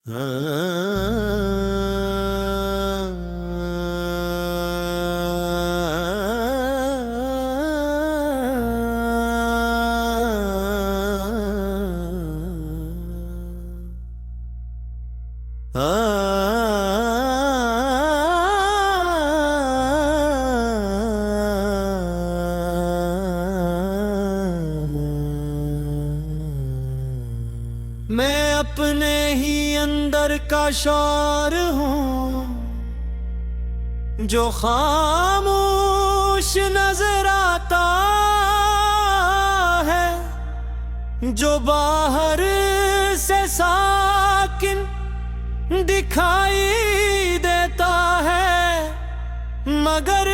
मैं अपने ही अंदर का शौर हूँ जो खामोश नजर आता है, जो बाहर से साकिन दिखाई देता है, मगर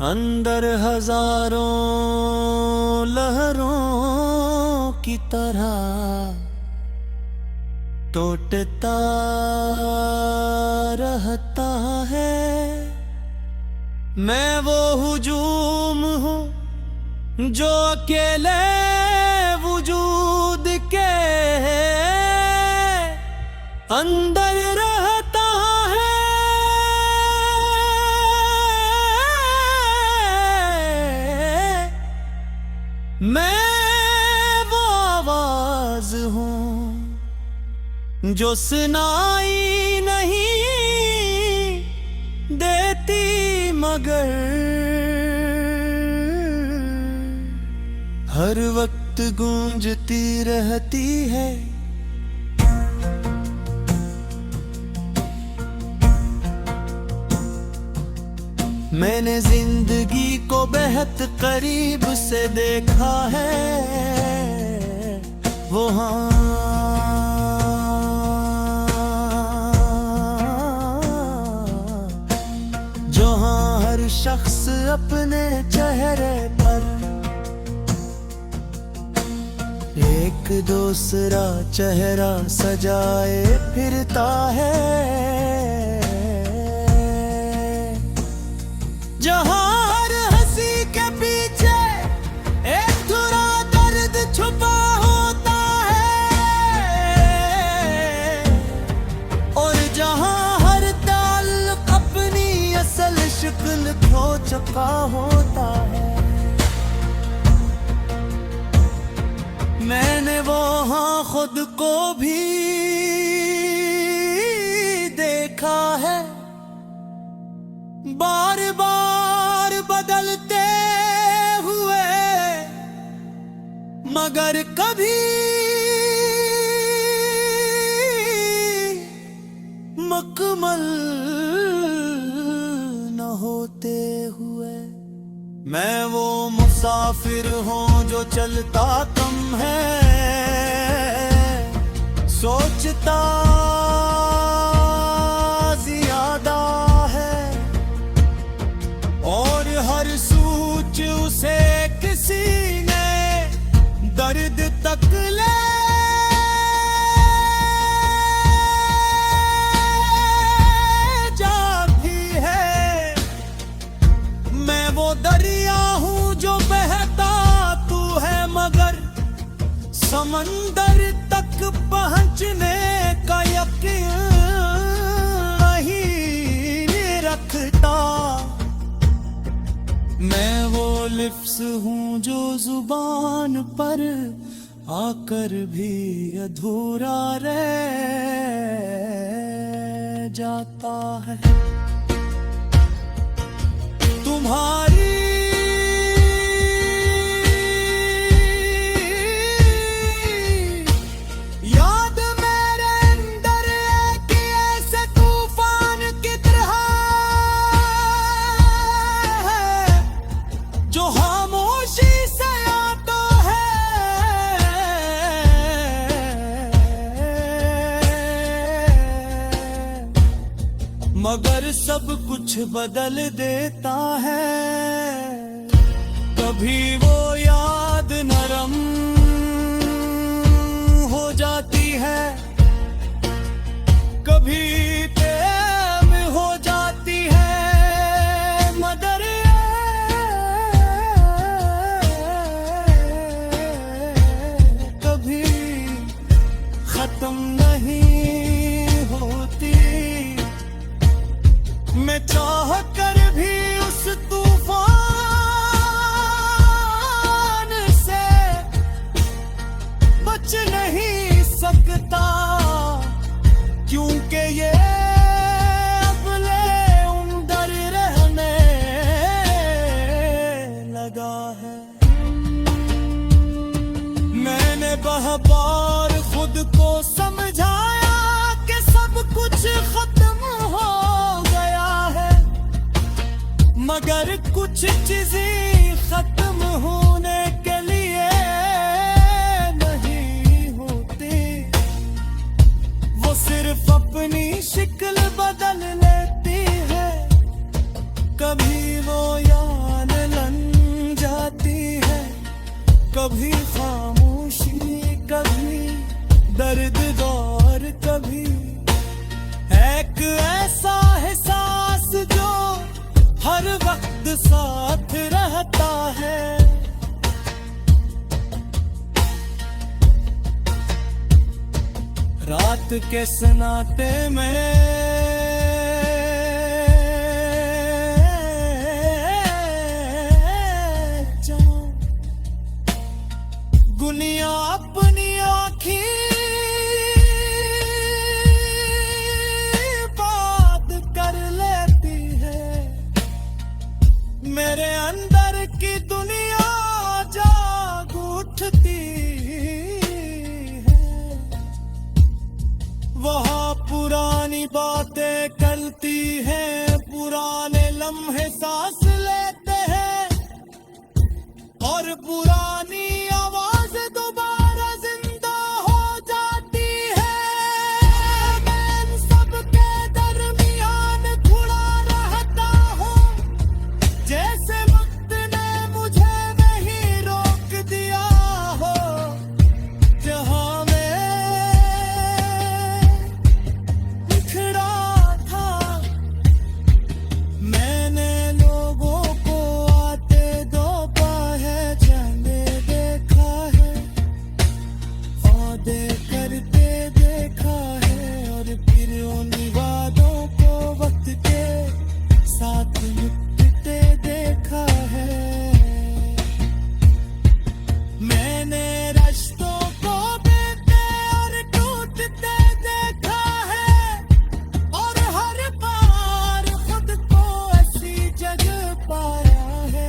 अंदर हजारों लहरों की तरह टूटता रहता है। मैं वो हुजूम हूँ जो अकेले वजूद के अंदर रहता है। मैं वो आवाज हूँ जो सुनाई नहीं देती, मगर हर वक्त गूंजती रहती है। मैंने जिंदगी को बेहद करीब से देखा है, वो जहाँ हर शख्स अपने चेहरे पर एक दूसरा चेहरा सजाए फिरता है, जहाँ हर हंसी के पीछे एक थोड़ा दर्द छुपा होता है, और जहाँ हर ताल्लुक अपनी असल शक्ल खो चुका होता है। मैंने वहाँ खुद को भी देखा है, बार बार बदलते हुए, मगर कभी मुकम्मल न होते हुए। मैं वो मुसाफिर हूँ जो चलता कम है, सोचता ज्यादा है, और हर सूच उसे किसी ने दर्द तक ले जाती है। मैं वो दरिया हूँ जो बहता तू है, मगर समंदर तक पहुँचने का यकीन नहीं रखता। मैं वो लिफ्ज़ हूँ जो जुबान पर आकर भी अधूरा रह जाता है। तुम्हारी याद मेरे अंदर एक ऐसे तूफान की तरह है, जो खामोशी से आता है, मगर सब कुछ बदल देता है। कभी वो याद नरम हो जाती है, कभी प्रेम हो जाती है, मगर है। मैंने बार खुद को समझाया कि सब कुछ खत्म हो गया है, मगर कुछ चीजें खत्म होने के लिए नहीं होती। वो सिर्फ अपनी शक्ल बदल लेती है, कभी वो याद लन जाती है, कभी खामोशी, कभी दर्द और कभी एक ऐसा एहसास जो हर वक्त साथ रहता है। रात के सन्नाटे में दुनिया अपनी आँखी बात कर लेती है, मेरे अंदर की दुनिया जाग उठती है। वहाँ पुरानी बातें करती हैं, पुराने लम्हे सांस लेते हैं और पुरानी आवाज दोबारा जिंदा हो जाती है। मैं इन सबके दरमियान खड़ा रहता हूँ, जैसे वक्त ने मुझे वहीं रोक दिया हो, जहाँ मैं बिखरा था। मैंने लोगों को आते दोपहर जाने देखा है, वादे करते देखा है और फिर उन वादों को वक्त के साथ मिटते देखा है। मैंने रिश्तों को बीते और टूटते देखा है और हर बार खुद को ऐसी जगह पाया है।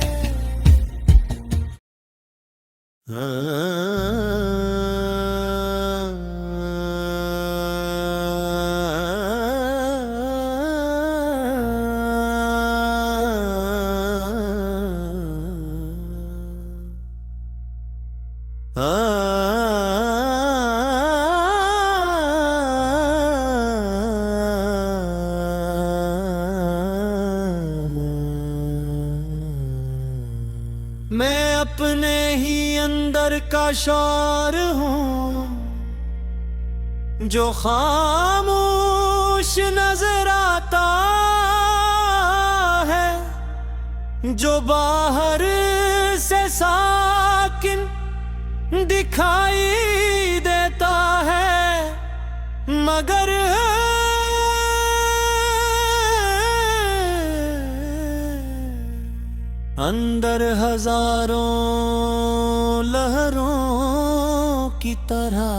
मैं अपने ही अंदर का शौर हूँ, जो खामोश नजर आता है, जो बाहर से साकिन दिखाई देता है, मगर अंदर हजारों लहरों की तरह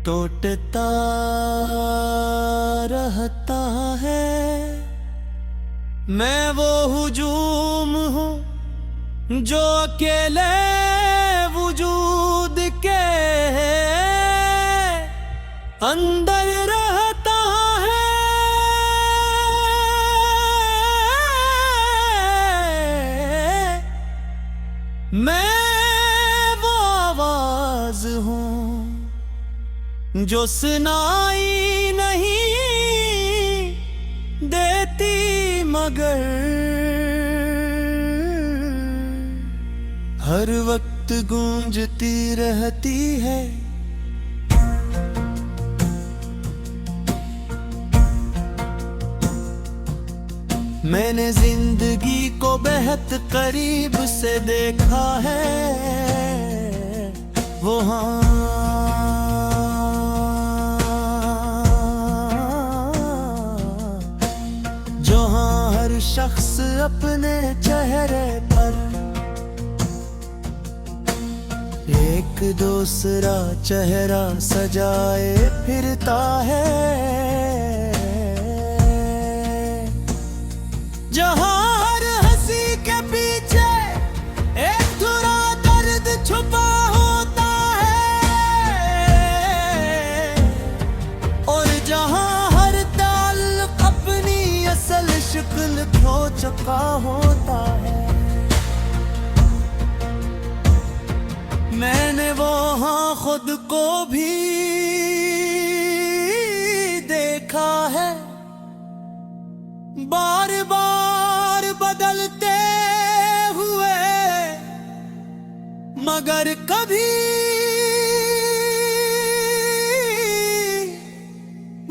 टूटता रहता है। मैं वो हुजूम हूँ जो अकेले वजूद के अंदर रहता है। मैं वो आवाज हूँ जो सुनाई नहीं देती, मगर हर वक्त गूंजती रहती है। मैंने जिंदगी को बेहद करीब से देखा है, वो जहाँ हर शख्स अपने चेहरे पर एक दूसरा चेहरा सजाए फिरता है, जहाँ हर हंसी के पीछे जहां खुद को भी देखा है, बार बार बदलते हुए, मगर कभी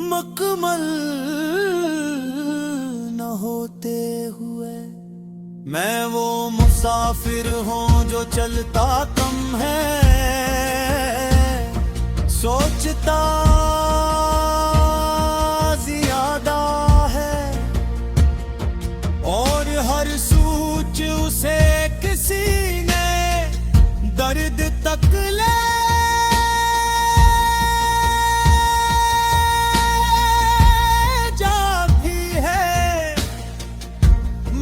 मुकम्मल न होते हुए। मैं वो मुसाफिर हूँ जो चलता कम है, सोचता ज्यादा है, और हर सूच उसे किसी ने दर्द तक ले जा भी है।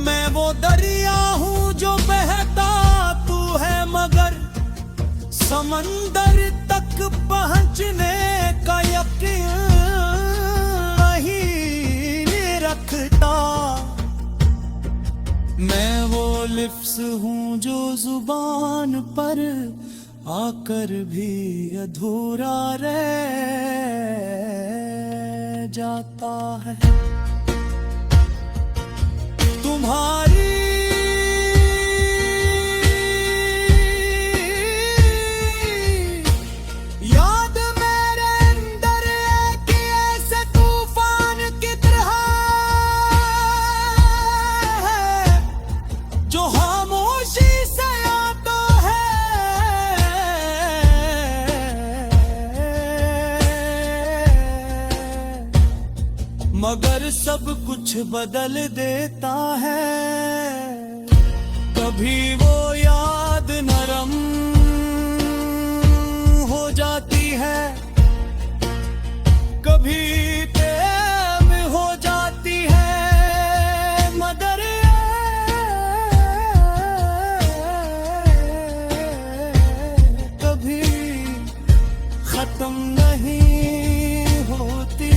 मैं वो दरिया हूँ जो बहता तू है, मगर समंदर तक पहुँचने का यकीन नहीं रखता। मैं वो लिफ्ज़ हूँ जो जुबान पर आकर भी अधूरा रह जाता है। तुम्हारी याद मेरे अंदर एक ऐसे तूफान की तरह है, जो खामोशी से आता है, मगर सब कुछ बदल देता है। कभी वो याद नरम हो जाती है, कभी प्रेम हो जाती है, मगर कभी खत्म नहीं होती।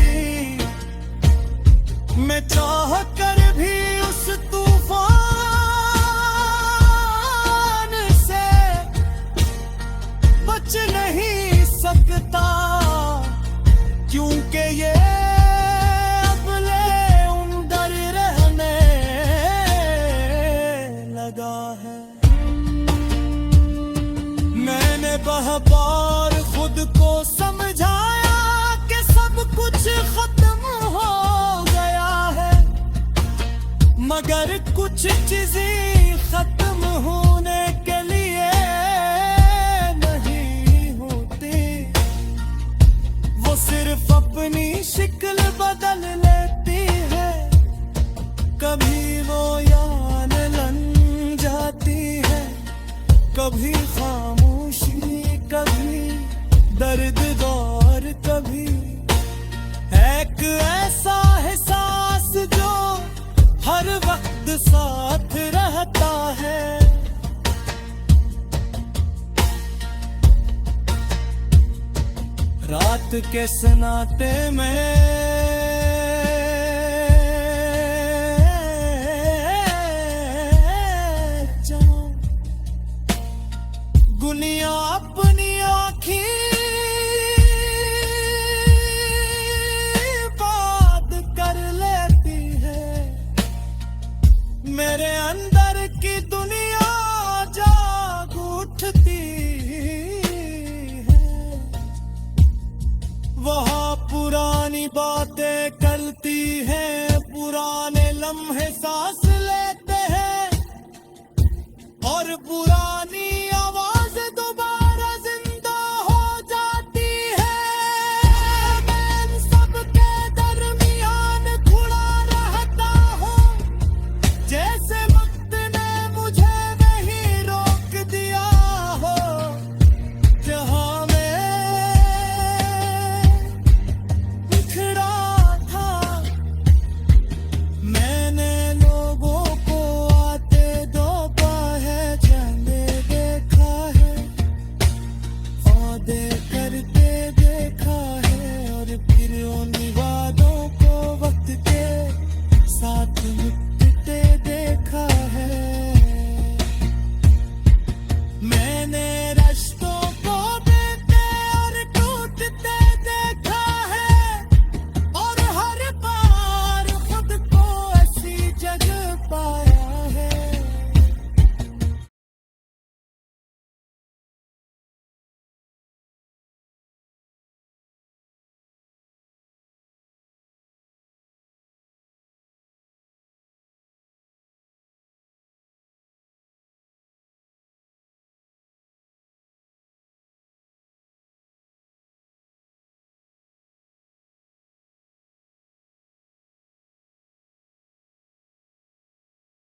मैं चाह कर भी उस तूफान से बच नहीं सकता, क्योंकि ये अपने अंदर रहने लगा है। मैंने बार खुद को समझाया कि सब कुछ खत्म हो गया है, मगर कुछ चीजें खत्म होने के लिए नहीं होती। वो सिर्फ अपनी शक्ल बदल लेती है। कभी वो याद लन जाती है, कभी खामोशी, कभी दर्द और कभी एक ऐसा एहसास जो हर वक्त साथ रहता है। रात के सन्नाटे में दुनिया अपनी आँखें बात कर लेती है। मेरे अंदर की दुनिया जाग उठती है। वहाँ पुरानी बातें करती हैं, पुराने लम्हे सांस लेते हैं, और पुरानी